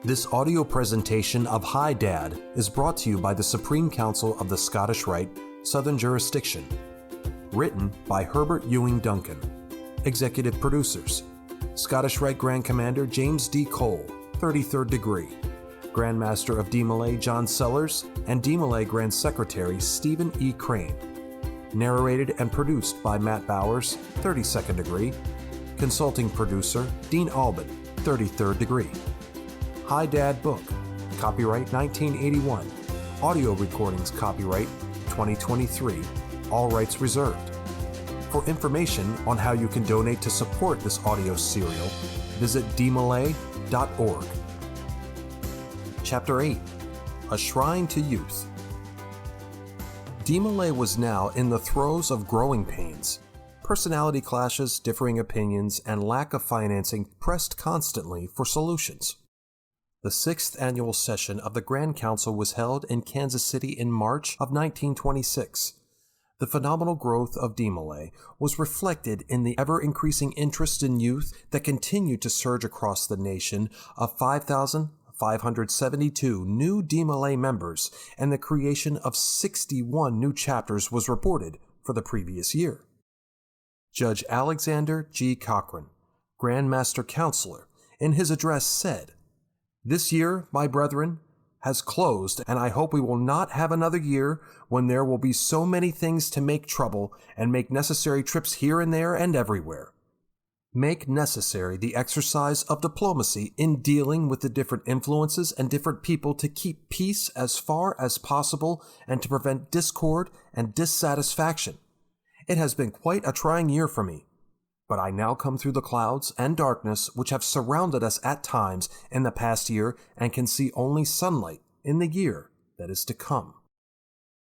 This audio presentation of Hi Dad is brought to you by the Supreme Council of the Scottish Rite, Southern Jurisdiction. Written by Herbert Ewing Duncan. Executive producers: Scottish Rite Grand Commander James D. Cole, 33rd degree. Grand Master of DeMolay John Sellars, and DeMolay Grand Secretary Stephen E. Crane. Narrated and produced by Matt Bowers, 32nd degree. Consulting producer Dean Alban, 33rd degree. Hi Dad Book, copyright 1981. Audio recordings copyright 2023. All rights reserved. For information on how you can donate to support this audio serial, visit DeMolay.org. Chapter 8. A Shrine to Youth. DeMolay was now in the throes of growing pains. Personality clashes, differing opinions, and lack of financing pressed constantly for solutions. The 6th annual session of the Grand Council was held in Kansas City in March of 1926. The phenomenal growth of DeMolay was reflected in the ever-increasing interest in youth that continued to surge across the nation of 5,572 new DeMolay members, and the creation of 61 new chapters was reported for the previous year. Judge Alexander G. Cochran, Grand Master Counselor, in his address said, "This year, my brethren, has closed, and I hope we will not have another year when there will be so many things to make trouble and make necessary trips here and there and everywhere. Make necessary the exercise of diplomacy in dealing with the different influences and different people to keep peace as far as possible and to prevent discord and dissatisfaction. It has been quite a trying year for me. But I now come through the clouds and darkness which have surrounded us at times in the past year and can see only sunlight in the year that is to come.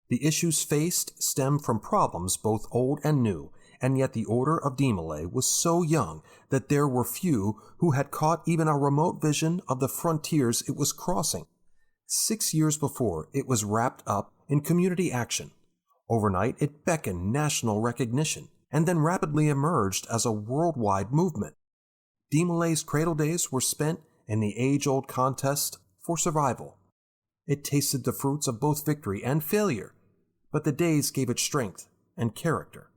The issues faced stem from problems both old and new, and yet the Order of DeMolay was so young that there were few who had caught even a remote vision of the frontiers it was crossing. 6 years before, it was wrapped up in community action. Overnight, it beckoned national recognition, and then rapidly emerged as a worldwide movement. DeMolay's cradle days were spent in the age-old contest for survival. It tasted the fruits of both victory and failure, but the days gave it strength and character.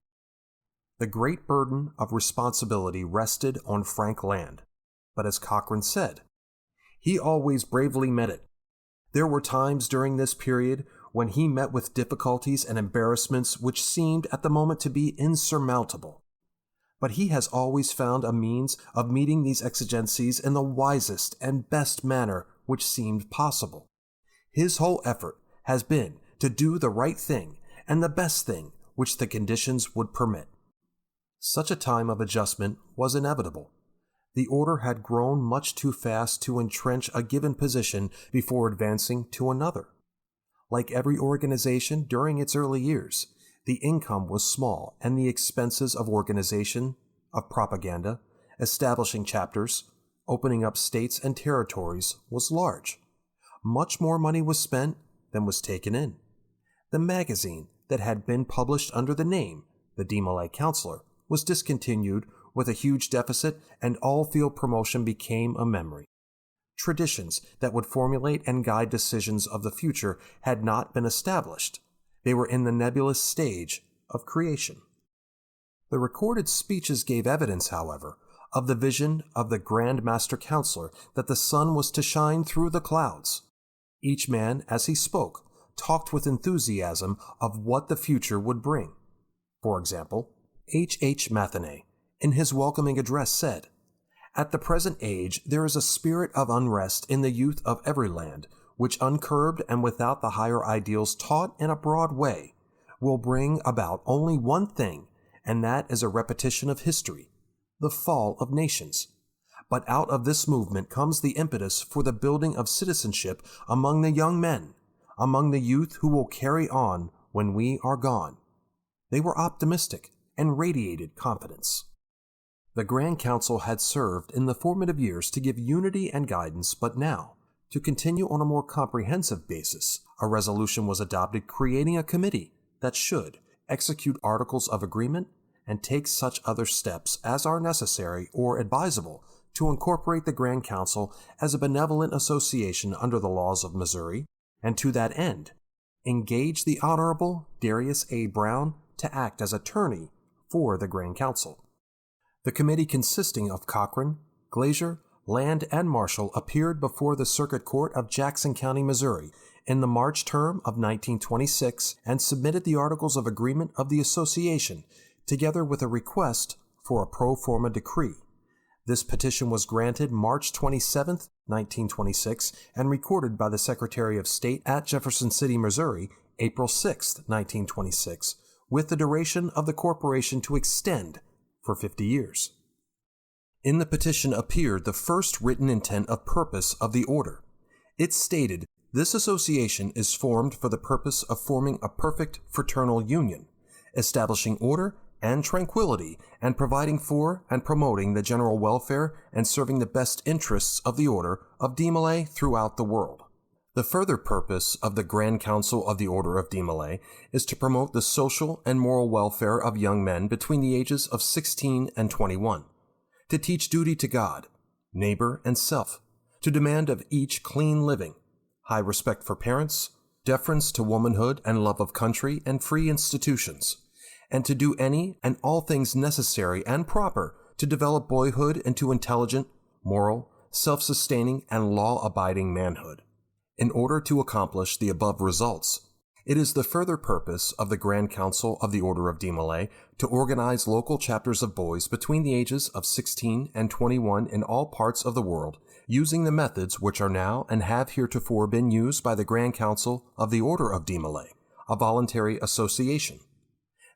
The great burden of responsibility rested on Frank Land, but as Cochran said, he always bravely met it. There were times during this period when he met with difficulties and embarrassments which seemed at the moment to be insurmountable. But he has always found a means of meeting these exigencies in the wisest and best manner which seemed possible. His whole effort has been to do the right thing and the best thing which the conditions would permit. Such a time of adjustment was inevitable. The order had grown much too fast to entrench a given position before advancing to another. Like every organization during its early years, the income was small and the expenses of organization, of propaganda, establishing chapters, opening up states and territories was large. Much more money was spent than was taken in. The magazine that had been published under the name, the DeMolay Counselor, was discontinued with a huge deficit, and all field promotion became a memory. Traditions that would formulate and guide decisions of the future had not been established. They were in the nebulous stage of creation. The recorded speeches gave evidence, however, of the vision of the Grand Master Counselor that the sun was to shine through the clouds. Each man, as he spoke, talked with enthusiasm of what the future would bring. For example, H. Matheny, in his welcoming address, said, "At the present age, there is a spirit of unrest in the youth of every land, which uncurbed and without the higher ideals taught in a broad way, will bring about only one thing, and that is a repetition of history, the fall of nations. But out of this movement comes the impetus for the building of citizenship among the young men, among the youth who will carry on when we are gone." They were optimistic and radiated confidence. The Grand Council had served in the formative years to give unity and guidance, but now, to continue on a more comprehensive basis, a resolution was adopted creating a committee that should execute articles of agreement and take such other steps as are necessary or advisable to incorporate the Grand Council as a benevolent association under the laws of Missouri, and to that end, engage the Honorable Darius A. Brown to act as attorney for the Grand Council. The committee consisting of Cochran, Glazier, Land, and Marshall appeared before the Circuit Court of Jackson County, Missouri, in the March term of 1926 and submitted the Articles of Agreement of the Association, together with a request for a pro forma decree. This petition was granted March 27, 1926, and recorded by the Secretary of State at Jefferson City, Missouri, April 6, 1926, with the duration of the corporation to extend for 50 years. In the petition appeared the first written intent of purpose of the order. It stated, "This association is formed for the purpose of forming a perfect fraternal union, establishing order and tranquility, and providing for and promoting the general welfare and serving the best interests of the Order of DeMolay throughout the world." The further purpose of the Grand Council of the Order of DeMolay is to promote the social and moral welfare of young men between the ages of 16 and 21, to teach duty to God, neighbor, and self, to demand of each clean living, high respect for parents, deference to womanhood and love of country and free institutions, and to do any and all things necessary and proper to develop boyhood into intelligent, moral, self-sustaining, and law-abiding manhood. In order to accomplish the above results, it is the further purpose of the Grand Council of the Order of DeMolay to organize local chapters of boys between the ages of 16 and 21 in all parts of the world, using the methods which are now and have heretofore been used by the Grand Council of the Order of DeMolay, a voluntary association.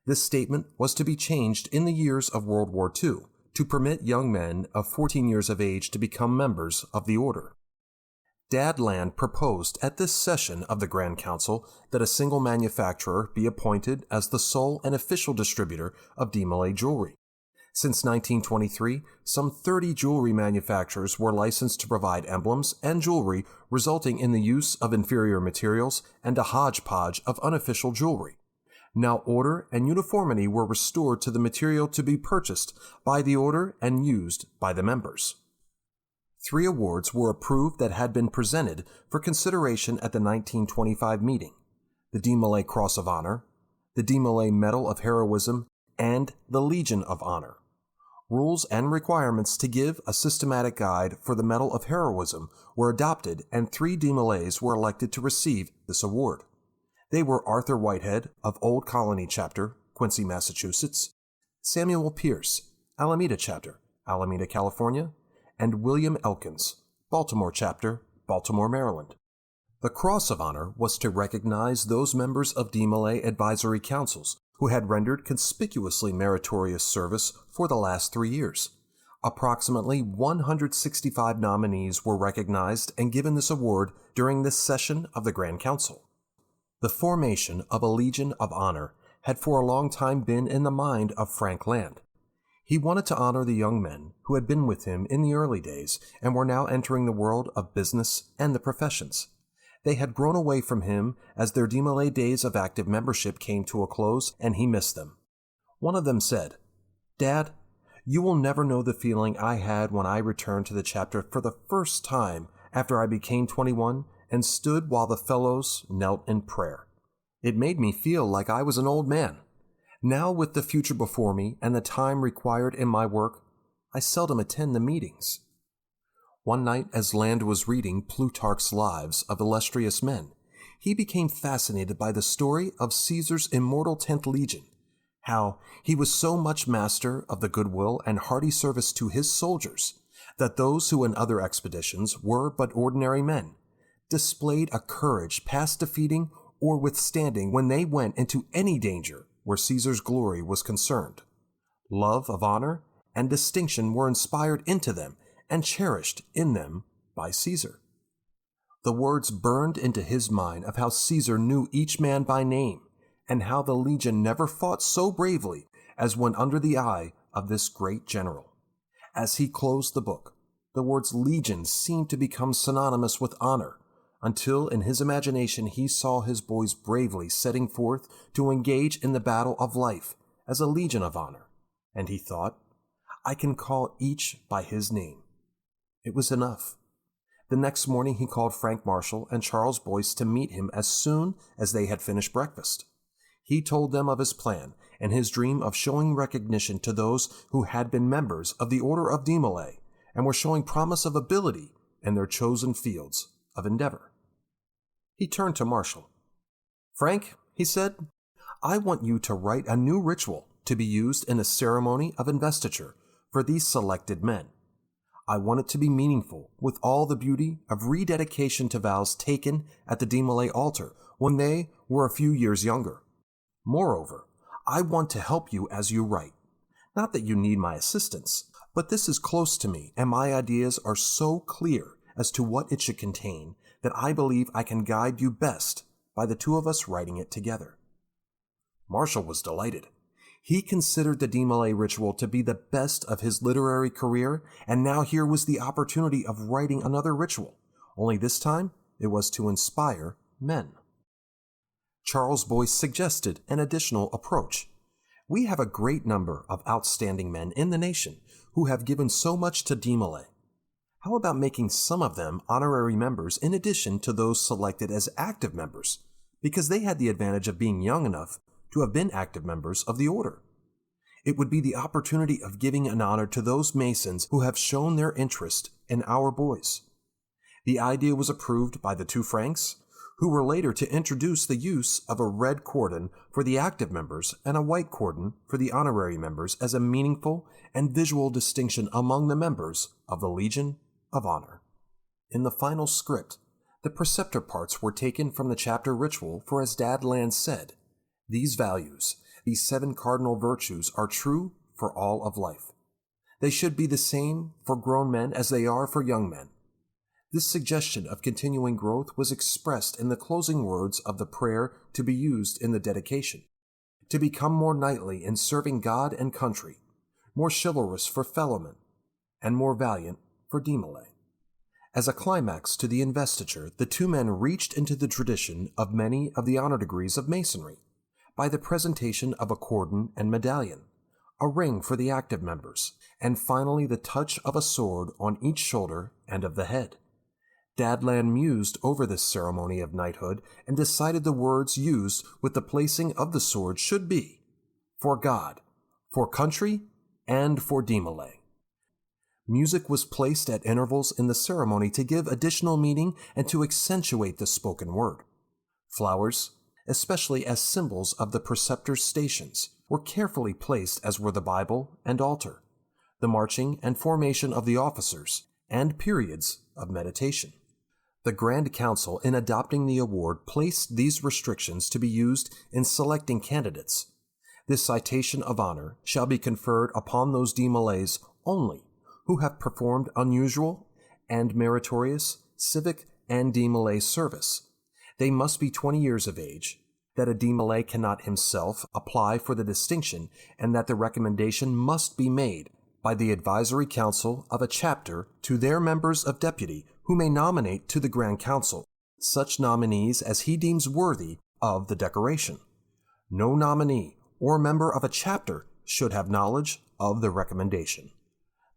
This statement was to be changed in the years of World War II to permit young men of 14 years of age to become members of the order. Dad Land proposed at this session of the Grand Council that a single manufacturer be appointed as the sole and official distributor of DeMolay jewelry. Since 1923, some 30 jewelry manufacturers were licensed to provide emblems and jewelry, resulting in the use of inferior materials and a hodgepodge of unofficial jewelry. Now order and uniformity were restored to the material to be purchased by the order and used by the members. 3 awards were approved that had been presented for consideration at the 1925 meeting: the DeMolay Cross of Honor, the DeMolay Medal of Heroism, and the Legion of Honor. Rules and requirements to give a systematic guide for the Medal of Heroism were adopted, and 3 DeMolays were elected to receive this award. They were Arthur Whitehead of Old Colony Chapter, Quincy, Massachusetts; Samuel Pierce, Alameda Chapter, Alameda, California; and William Elkins, Baltimore Chapter, Baltimore, Maryland. The Cross of Honor was to recognize those members of DeMolay advisory councils who had rendered conspicuously meritorious service for the last 3 years. Approximately 165 nominees were recognized and given this award during this session of the Grand Council. The formation of a Legion of Honor had for a long time been in the mind of Frank Land. He wanted to honor the young men who had been with him in the early days and were now entering the world of business and the professions. They had grown away from him as their DeMolay days of active membership came to a close, and he missed them. One of them said, "Dad, you will never know the feeling I had when I returned to the chapter for the first time after I became 21 and stood while the fellows knelt in prayer. It made me feel like I was an old man. Now, with the future before me and the time required in my work, I seldom attend the meetings." One night, as Land was reading Plutarch's Lives of Illustrious Men, he became fascinated by the story of Caesar's immortal 10th Legion, how he was so much master of the goodwill and hearty service to his soldiers that those who in other expeditions were but ordinary men displayed a courage past defeating or withstanding when they went into any danger where Caesar's glory was concerned. Love of honor and distinction were inspired into them and cherished in them by Caesar. The words burned into his mind of how Caesar knew each man by name, and how the legion never fought so bravely as when under the eye of this great general. As he closed the book, the words legion seemed to become synonymous with honor, until in his imagination he saw his boys bravely setting forth to engage in the battle of life as a legion of honor, and he thought, "I can call each by his name. It was enough. The next morning he called Frank Marshall and Charles Boyce to meet him as soon as they had finished breakfast. He told them of his plan and his dream of showing recognition to those who had been members of the Order of DeMolay and were showing promise of ability in their chosen fields of endeavor. He turned to Marshall. "Frank," he said, "I want you to write a new ritual to be used in a ceremony of investiture for these selected men. I want it to be meaningful with all the beauty of rededication to vows taken at the DeMolay altar when they were a few years younger. Moreover, I want to help you as you write. Not that you need my assistance, but this is close to me and my ideas are so clear as to what it should contain that I believe I can guide you best by the two of us writing it together." Marshall was delighted. He considered the DeMolay ritual to be the best of his literary career, and now here was the opportunity of writing another ritual, only this time it was to inspire men. Charles Boyce suggested an additional approach. "We have a great number of outstanding men in the nation who have given so much to DeMolay. How about making some of them honorary members in addition to those selected as active members, because they had the advantage of being young enough to have been active members of the order? It would be the opportunity of giving an honor to those Masons who have shown their interest in our boys." The idea was approved by the two Franks, who were later to introduce the use of a red cordon for the active members and a white cordon for the honorary members as a meaningful and visual distinction among the members of the Legion of Honor. In the final script, the preceptor parts were taken from the chapter ritual, for as Dad Land said, "These values, these 7 cardinal virtues, are true for all of life. They should be the same for grown men as they are for young men." This suggestion of continuing growth was expressed in the closing words of the prayer to be used in the dedication: "To become more knightly in serving God and country, more chivalrous for fellowmen, and more valiant for DeMolay." As a climax to the investiture, the two men reached into the tradition of many of the honor degrees of Masonry by the presentation of a cordon and medallion, a ring for the active members, and finally the touch of a sword on each shoulder and of the head. Dadland mused over this ceremony of knighthood and decided the words used with the placing of the sword should be, "For God, for country, and for DeMolay." Music was placed at intervals in the ceremony to give additional meaning and to accentuate the spoken word. Flowers, especially as symbols of the preceptor's stations, were carefully placed, as were the Bible and altar, the marching and formation of the officers, and periods of meditation. The Grand Council, in adopting the award, placed these restrictions to be used in selecting candidates. This citation of honor shall be conferred upon those DeMolays only who have performed unusual and meritorious civic and DeMolay service. They must be 20 years of age, that a DeMolay cannot himself apply for the distinction, and that the recommendation must be made by the advisory council of a chapter to their members of deputy, who may nominate to the Grand Council such nominees as he deems worthy of the decoration. No nominee or member of a chapter should have knowledge of the recommendation.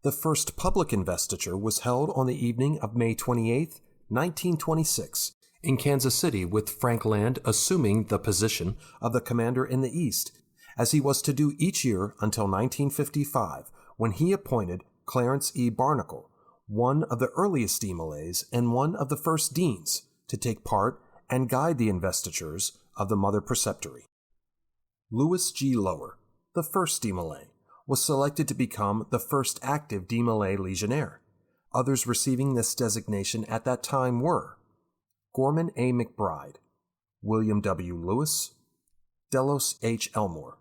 The first public investiture was held on the evening of May 28, 1926, in Kansas City, with Frank Land assuming the position of the commander in the East, as he was to do each year until 1955, when he appointed Clarence E. Barnacle, one of the earliest DeMolays and one of the first deans, to take part and guide the investitures of the Mother Preceptory. Louis G. Lower, the first DeMolay, was selected to become the first active DeMolay legionnaire. Others receiving this designation at that time were Gorman A. McBride, William W. Lewis, Delos H. Elmore,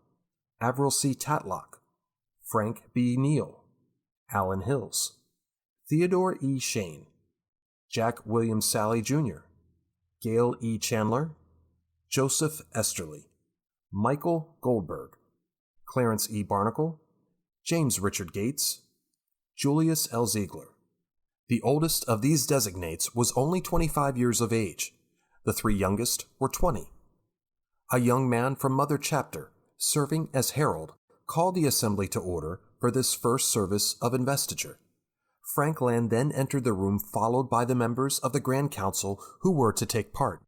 Avril C. Tatlock, Frank B. Neal, Allen Hills, Theodore E. Shane, Jack William Sally Jr., Gail E. Chandler, Joseph Esterly, Michael Goldberg, Clarence E. Barnacle, James Richard Gates, Julius L. Ziegler. The oldest of these designates was only 25 years of age. The 3 youngest were 20. A young man from Mother Chapter, serving as herald, called the assembly to order for this first service of investiture. Frank Land then entered the room followed by the members of the Grand Council who were to take part.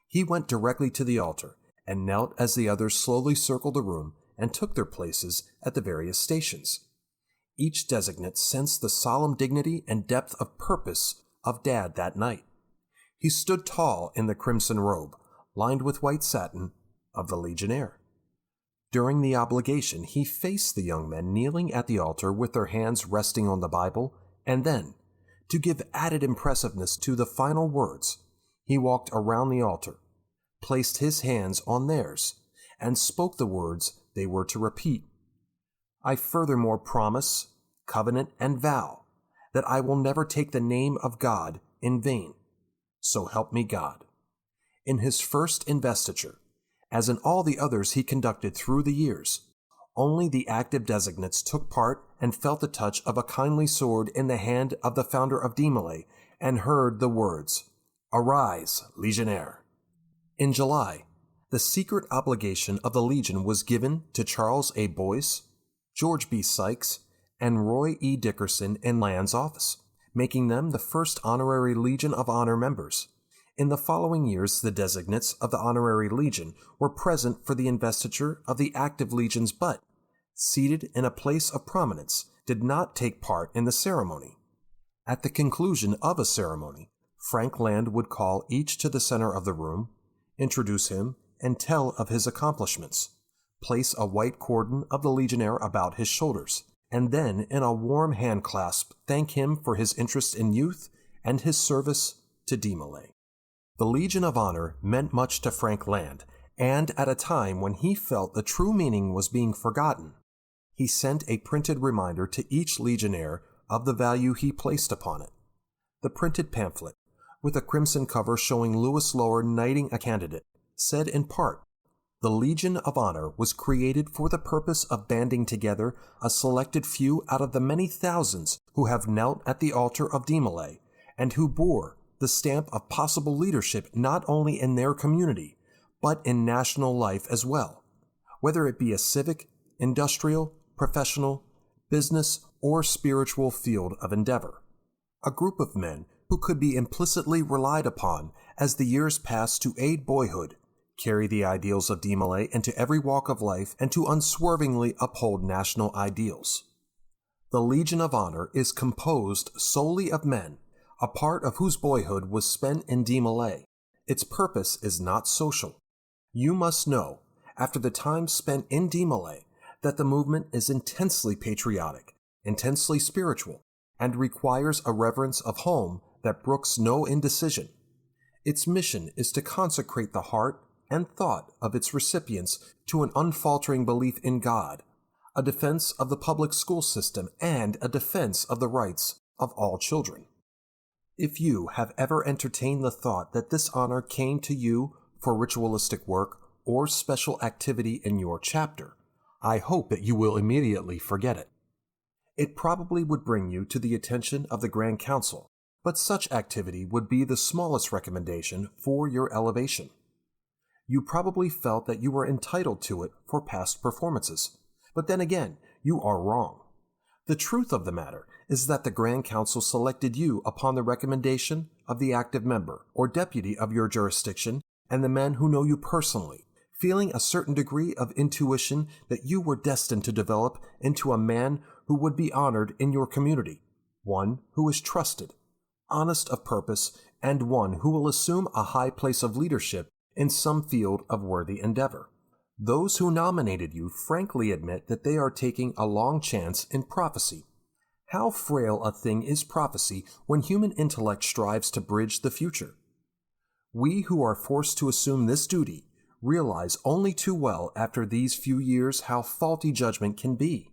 He went directly to the altar and knelt as the others slowly circled the room and took their places at the various stations. Each designate sensed the solemn dignity and depth of purpose of Dad that night. He stood tall in the crimson robe, lined with white satin, of the Legionnaire. During the obligation, he faced the young men kneeling at the altar with their hands resting on the Bible, and then, to give added impressiveness to the final words, he walked around the altar, placed his hands on theirs, and spoke the words they were to repeat. I furthermore promise, covenant, and vow that I will never take the name of God in vain. So help me God. In his first investiture, as in all the others he conducted through the years, only the active designates took part and felt the touch of a kindly sword in the hand of the founder of DeMolay and heard the words, Arise, Legionnaire. In July, the secret obligation of the Legion was given to Charles A. Boyce, George B. Sykes, and Roy E. Dickerson in Land's office, making them the first honorary Legion of Honor members. In the following years, the designates of the Honorary Legion were present for the investiture of the active legions but, seated in a place of prominence, did not take part in the ceremony. At the conclusion of a ceremony, Frank Land would call each to the center of the room, introduce him, and tell of his accomplishments, place a white cordon of the Legionnaire about his shoulders, and then, in a warm handclasp, thank him for his interest in youth and his service to DeMolay. The Legion of Honor meant much to Frank Land, and at a time when he felt the true meaning was being forgotten, he sent a printed reminder to each Legionnaire of the value he placed upon it. The printed pamphlet, with a crimson cover showing Louis Lower knighting a candidate, said in part, The Legion of Honor was created for the purpose of banding together a selected few out of the many thousands who have knelt at the altar of DeMolay and who bore the stamp of possible leadership not only in their community, but in national life as well, whether it be a civic, industrial, professional, business, or spiritual field of endeavor. A group of men who could be implicitly relied upon as the years pass to aid boyhood, carry the ideals of DeMolay into every walk of life, and to unswervingly uphold national ideals. The Legion of Honor is composed solely of men, a part of whose boyhood was spent in DeMolay. Its purpose is not social. You must know, after the time spent in DeMolay, that the movement is intensely patriotic, intensely spiritual, and requires a reverence of home that brooks no indecision. Its mission is to consecrate the heart and thought of its recipients to an unfaltering belief in God, a defense of the public school system, and a defense of the rights of all children. If you have ever entertained the thought that this honor came to you for ritualistic work or special activity in your chapter, I hope that you will immediately forget it. It probably would bring you to the attention of the Grand Council, but such activity would be the smallest recommendation for your elevation. You probably felt that you were entitled to it for past performances, but then again, you are wrong. The truth of the matter is that the Grand Council selected you upon the recommendation of the active member or deputy of your jurisdiction and the men who know you personally, feeling a certain degree of intuition that you were destined to develop into a man who would be honored in your community, one who is trusted, honest of purpose, and one who will assume a high place of leadership in some field of worthy endeavor. Those who nominated you frankly admit that they are taking a long chance in prophecy. How frail a thing is prophecy when human intellect strives to bridge the future. We who are forced to assume this duty realize only too well after these few years how faulty judgment can be.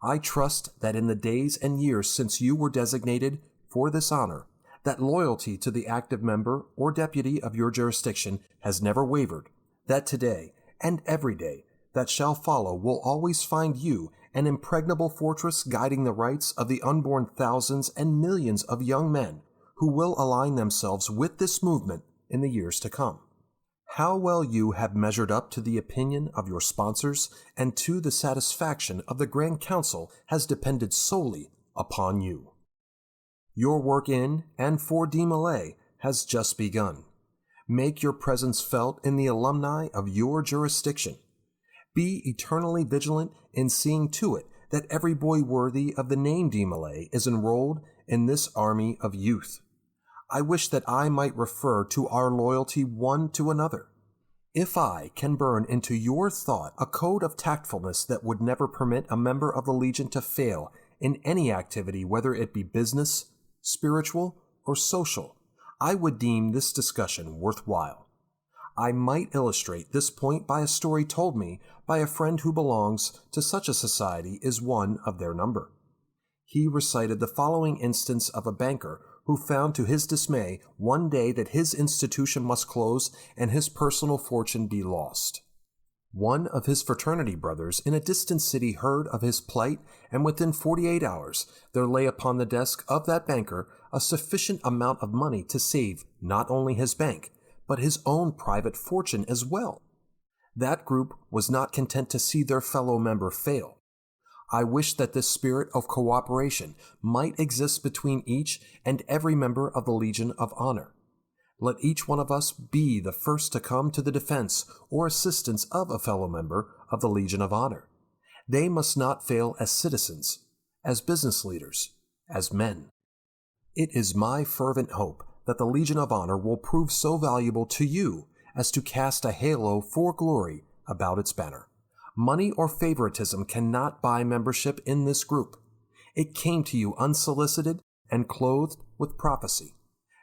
I trust that in the days and years since you were designated for this honor, that loyalty to the active member or deputy of your jurisdiction has never wavered, that today and every day that shall follow will always find you an impregnable fortress guiding the rights of the unborn thousands and millions of young men who will align themselves with this movement in the years to come. How well you have measured up to the opinion of your sponsors and to the satisfaction of the Grand Council has depended solely upon you. Your work in and for DeMolay has just begun. Make your presence felt in the alumni of your jurisdiction. Be eternally vigilant in seeing to it that every boy worthy of the name DeMolay is enrolled in this army of youth. I wish that I might refer to our loyalty one to another. If I can burn into your thought a code of tactfulness that would never permit a member of the Legion to fail in any activity, whether it be business, spiritual, or social, I would deem this discussion worthwhile. I might illustrate this point by a story told me by a friend who belongs to such a society is one of their number. He recited the following instance of a banker who found to his dismay one day that his institution must close and his personal fortune be lost. One of his fraternity brothers in a distant city heard of his plight, and within 48 hours there lay upon the desk of that banker a sufficient amount of money to save not only his bank, but his own private fortune as well. That group was not content to see their fellow member fail. I wish that this spirit of cooperation might exist between each and every member of the Legion of Honor. Let each one of us be the first to come to the defense or assistance of a fellow member of the Legion of Honor. They must not fail as citizens, as business leaders, as men. It is my fervent hope that the Legion of Honor will prove so valuable to you as to cast a halo for glory about its banner. Money or favoritism cannot buy membership in this group. It came to you unsolicited and clothed with prophecy.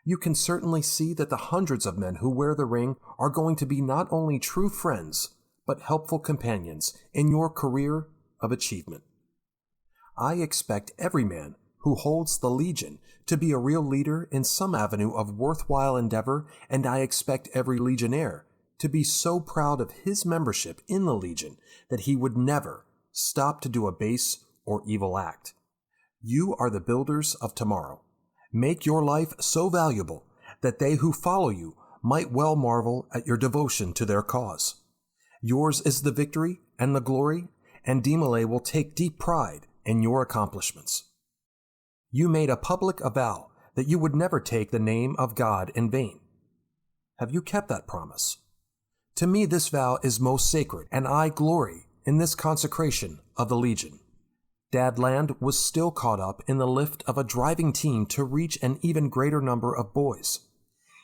You can certainly see that the hundreds of men who wear the ring are going to be not only true friends, but helpful companions in your career of achievement. I expect every man who holds the Legion to be a real leader in some avenue of worthwhile endeavor, and I expect every Legionnaire to be so proud of his membership in the Legion that he would never stop to do a base or evil act. You are the builders of tomorrow. Make your life so valuable that they who follow you might well marvel at your devotion to their cause. Yours is the victory and the glory, and DeMolay will take deep pride in your accomplishments. You made a public avow that you would never take the name of God in vain. Have you kept that promise? To me, this vow is most sacred, and I glory in this consecration of the Legion. Dad Land was still caught up in the lift of a driving team to reach an even greater number of boys.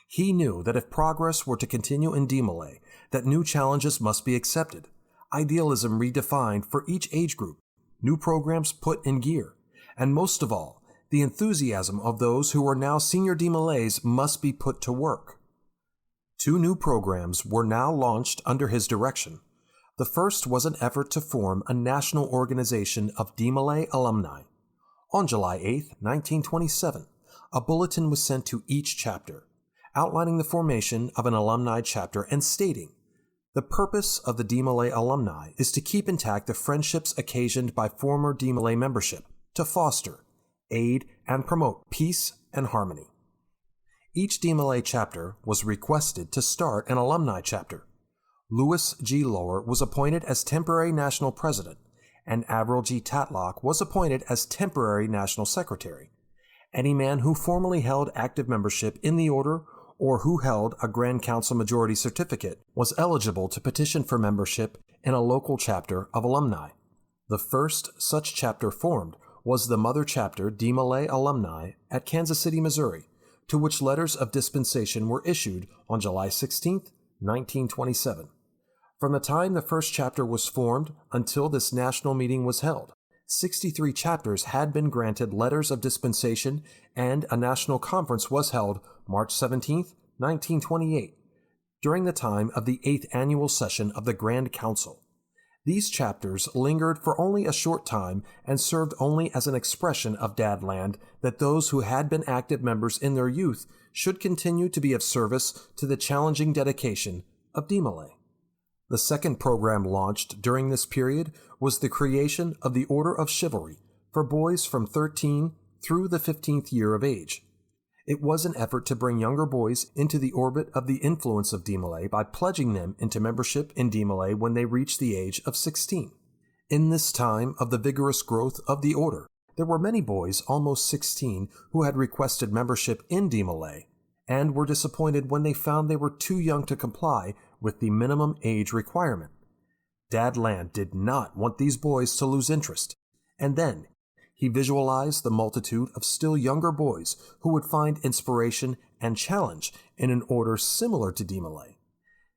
He knew that if progress were to continue in DeMolay, that new challenges must be accepted, idealism redefined for each age group, new programs put in gear, and most of all, the enthusiasm of those who are now senior DeMolays must be put to work. 2 new programs were now launched under his direction. The first was an effort to form a national organization of DeMolay alumni. On July 8, 1927, a bulletin was sent to each chapter, outlining the formation of an alumni chapter and stating, "The purpose of the DeMolay alumni is to keep intact the friendships occasioned by former DeMolay membership, to foster, aid, and promote peace and harmony." Each DeMolay chapter was requested to start an alumni chapter. Lewis G. Lower was appointed as temporary national president, and Avril G. Tatlock was appointed as temporary national secretary. Any man who formerly held active membership in the order or who held a Grand Council majority certificate was eligible to petition for membership in a local chapter of alumni. The first such chapter formed was the mother chapter DeMolay alumni at Kansas City, Missouri, to which letters of dispensation were issued on July 16, 1927. From the time the first chapter was formed until this national meeting was held, 63 chapters had been granted letters of dispensation, and a national conference was held March 17, 1928, during the time of the 8th annual session of the Grand Council. These chapters lingered for only a short time and served only as an expression of Dad Land that those who had been active members in their youth should continue to be of service to the challenging dedication of DeMolay. The second program launched during this period was the creation of the Order of Chivalry for boys from 13 through the 15th year of age. It was an effort to bring younger boys into the orbit of the influence of DeMolay by pledging them into membership in DeMolay when they reached the age of 16. In this time of the vigorous growth of the order, There were many boys almost 16 who had requested membership in DeMolay and were disappointed when they found they were too young to comply with the minimum age requirement. Dad Land did not want these boys to lose interest, and then he visualized the multitude of still younger boys who would find inspiration and challenge in an order similar to DeMolay.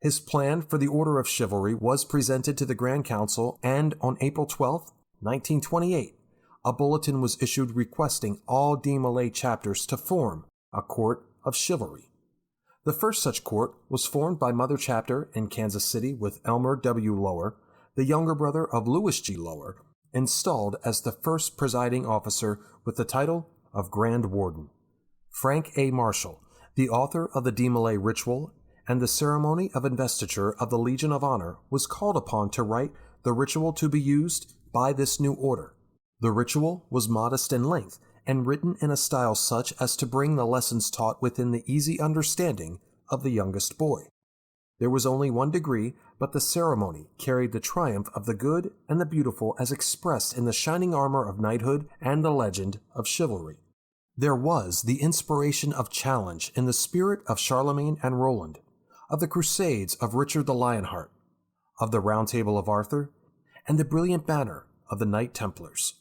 His plan for the Order of Chivalry was presented to the Grand Council, and on April 12, 1928, a bulletin was issued requesting all DeMolay chapters to form a Court of Chivalry. The first such court was formed by Mother Chapter in Kansas City with Elmer W. Lower, the younger brother of Lewis G. Lower, installed as the first presiding officer with the title of Grand Warden. Frank A. Marshall, the author of the DeMolay Ritual and the ceremony of investiture of the Legion of Honor, was called upon to write the ritual to be used by this new order. The ritual was modest in length and written in a style such as to bring the lessons taught within the easy understanding of the youngest boy. There was only one degree, but the ceremony carried the triumph of the good and the beautiful as expressed in the shining armor of knighthood and the legend of chivalry. There was the inspiration of challenge in the spirit of Charlemagne and Roland, of the Crusades of Richard the Lionheart, of the Round Table of Arthur, and the brilliant banner of the Knight Templars.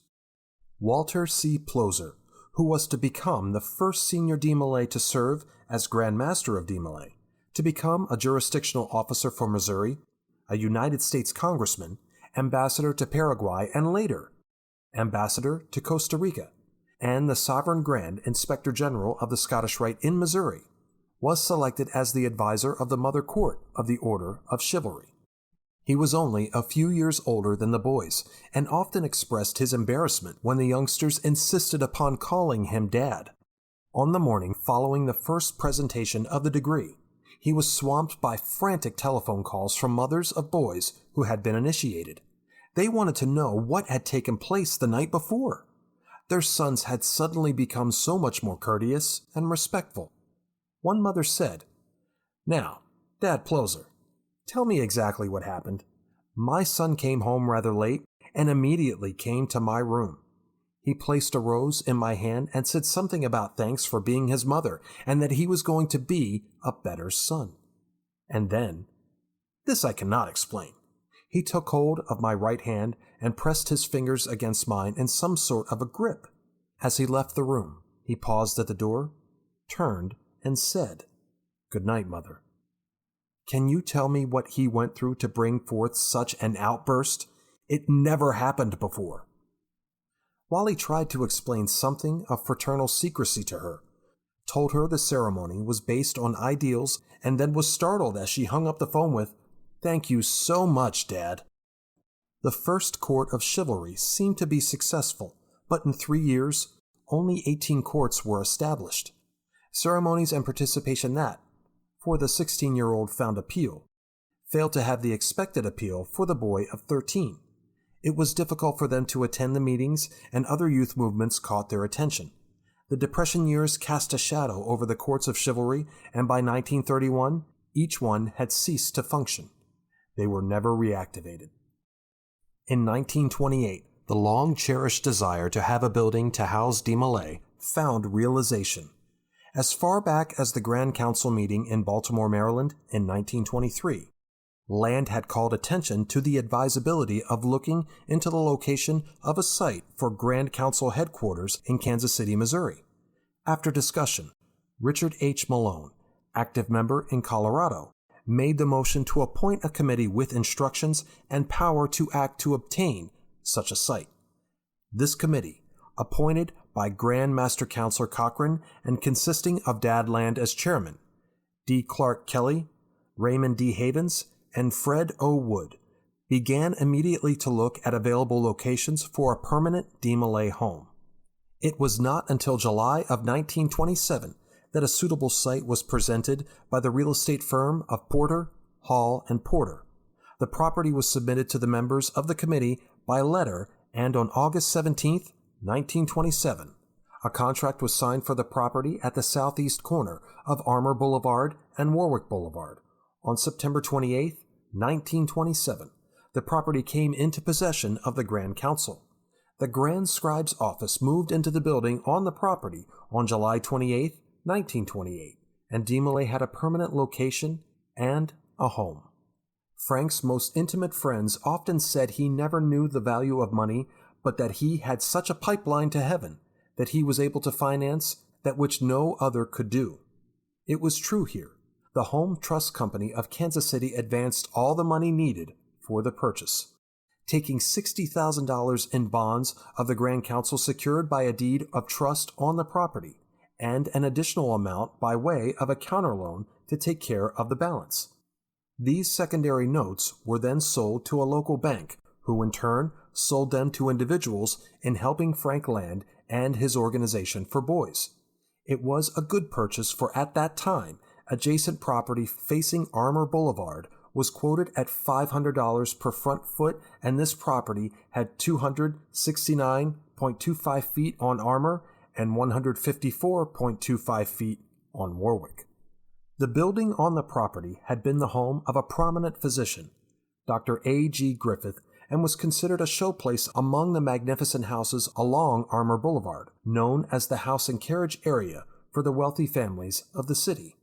Walter C. Ploser, who was to become the first senior DeMolay to serve as Grand Master of DeMolay, to become a jurisdictional officer for Missouri, a United States Congressman, ambassador to Paraguay, and later, ambassador to Costa Rica, and the Sovereign Grand Inspector General of the Scottish Rite in Missouri, was selected as the advisor of the Mother Court of the Order of Chivalry. He was only a few years older than the boys, and often expressed his embarrassment when the youngsters insisted upon calling him Dad. On the morning following the first presentation of the degree, he was swamped by frantic telephone calls from mothers of boys who had been initiated. They wanted to know what had taken place the night before. Their sons had suddenly become so much more courteous and respectful. One mother said, "Now, Dad Ploser, tell me exactly what happened. My son came home rather late and immediately came to my room. He placed a rose in my hand and said something about thanks for being his mother and that he was going to be a better son. And then, this I cannot explain. He took hold of my right hand and pressed his fingers against mine in some sort of a grip. As he left the room, he paused at the door, turned, and said, 'Good night, Mother.' Can you tell me what he went through to bring forth such an outburst? It never happened before." Wally tried to explain something of fraternal secrecy to her, told her the ceremony was based on ideals, and then was startled as she hung up the phone with, "Thank you so much, Dad." The first court of chivalry seemed to be successful, but in 3 years, only 18 courts were established. Ceremonies and participation that, for the 16-year-old found appeal, failed to have the expected appeal for the boy of 13. It was difficult for them to attend the meetings, and other youth movements caught their attention. The Depression years cast a shadow over the courts of chivalry, and by 1931, each one had ceased to function. They were never reactivated. In 1928, the long-cherished desire to have a building to house DeMolay found realization. As far back as the Grand Council meeting in Baltimore, Maryland in 1923, Land had called attention to the advisability of looking into the location of a site for Grand Council headquarters in Kansas City, Missouri. After discussion, Richard H. Malone, active member in Colorado, made the motion to appoint a committee with instructions and power to act to obtain such a site. This committee, appointed by Grand Master Counselor Cochran and consisting of Dad Land as chairman, D. Clark Kelly, Raymond D. Havens, and Fred O. Wood, began immediately to look at available locations for a permanent DeMolay home. It was not until July of 1927 that a suitable site was presented by the real estate firm of Porter, Hall, and Porter. The property was submitted to the members of the committee by letter, and on August 17, 1927, a contract was signed for the property at the southeast corner of Armour Boulevard and Warwick Boulevard. On September 28, 1927, the property came into possession of the Grand Council. The Grand Scribe's office moved into the building on the property on July 28, 1928, and DeMolay had a permanent location and a home. Frank's most intimate friends often said he never knew the value of money, but that he had such a pipeline to heaven that he was able to finance that which no other could do. It was true here. The Home Trust Company of Kansas City advanced all the money needed for the purchase, taking $60,000 in bonds of the Grand Council secured by a deed of trust on the property, and an additional amount by way of a counterloan to take care of the balance. These secondary notes were then sold to a local bank, who in turn sold them to individuals in helping Frank Land and his organization for boys. It was a good purchase, for at that time, adjacent property facing Armour Boulevard was quoted at $500 per front foot, and this property had 269.25 feet on Armour and 154.25 feet on Warwick. The building on the property had been the home of a prominent physician, Dr. A.G. Griffith, and was considered a showplace among the magnificent houses along Armour Boulevard, known as the house and carriage area for the wealthy families of the city.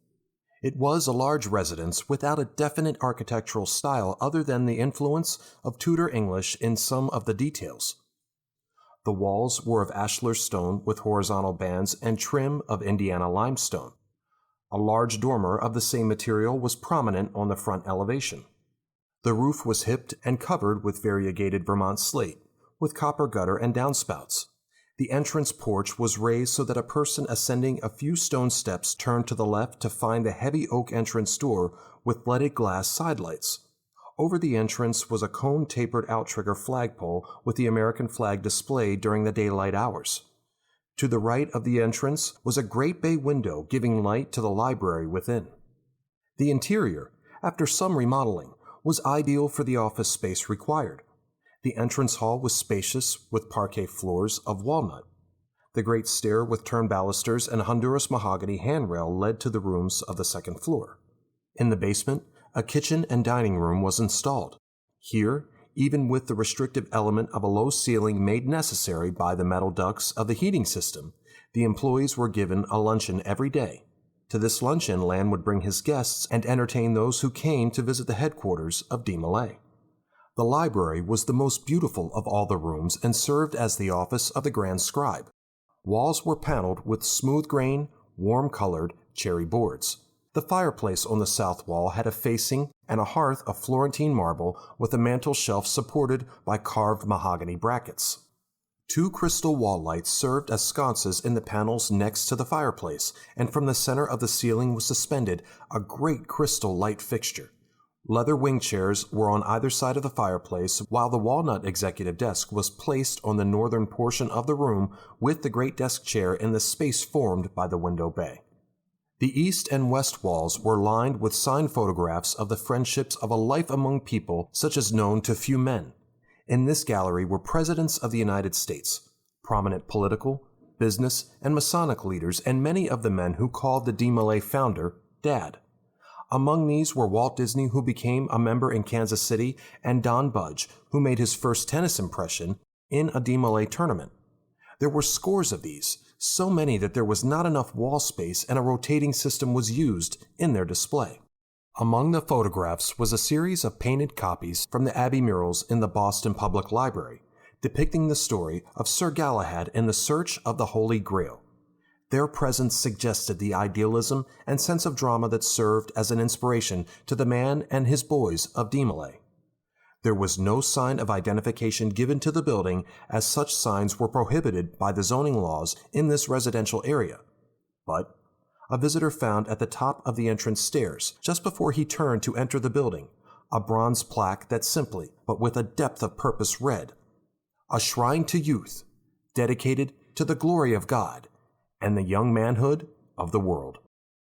It was a large residence without a definite architectural style other than the influence of Tudor English in some of the details. The walls were of ashlar stone with horizontal bands and trim of Indiana limestone. A large dormer of the same material was prominent on the front elevation. The roof was hipped and covered with variegated Vermont slate, with copper gutter and downspouts. The entrance porch was raised so that a person ascending a few stone steps turned to the left to find the heavy oak entrance door with leaded glass sidelights. Over the entrance was a cone-tapered outrigger flagpole with the American flag displayed during the daylight hours. To the right of the entrance was a great bay window giving light to the library within. The interior, after some remodeling, was ideal for the office space required. The entrance hall was spacious with parquet floors of walnut. The great stair with turned balusters and Honduras mahogany handrail led to the rooms of the second floor. In the basement, a kitchen and dining room was installed. Here, even with the restrictive element of a low ceiling made necessary by the metal ducts of the heating system, the employees were given a luncheon every day. To this luncheon, Land would bring his guests and entertain those who came to visit the headquarters of DeMolay. The library was the most beautiful of all the rooms and served as the office of the Grand Scribe. Walls were paneled with smooth-grain, warm-colored cherry boards. The fireplace on the south wall had a facing and a hearth of Florentine marble with a mantel shelf supported by carved mahogany brackets. 2 crystal wall lights served as sconces in the panels next to the fireplace, and from the center of the ceiling was suspended a great crystal light fixture. Leather wing chairs were on either side of the fireplace, while the walnut executive desk was placed on the northern portion of the room with the great desk chair in the space formed by the window bay. The east and west walls were lined with signed photographs of the friendships of a life among people such as known to few men. In this gallery were presidents of the United States, prominent political, business, and Masonic leaders, and many of the men who called the DeMolay founder Dad. Among these were Walt Disney, who became a member in Kansas City, and Don Budge, who made his first tennis impression in a DeMolay tournament. There were scores of these, so many that there was not enough wall space and a rotating system was used in their display. Among the photographs was a series of painted copies from the Abbey murals in the Boston Public Library, depicting the story of Sir Galahad in the search of the Holy Grail. Their presence suggested the idealism and sense of drama that served as an inspiration to the man and his boys of DeMolay. There was no sign of identification given to the building, as such signs were prohibited by the zoning laws in this residential area. But a visitor found at the top of the entrance stairs, just before he turned to enter the building, a bronze plaque that simply, but with a depth of purpose, read, "A shrine to youth, dedicated to the glory of God and the young manhood of the world."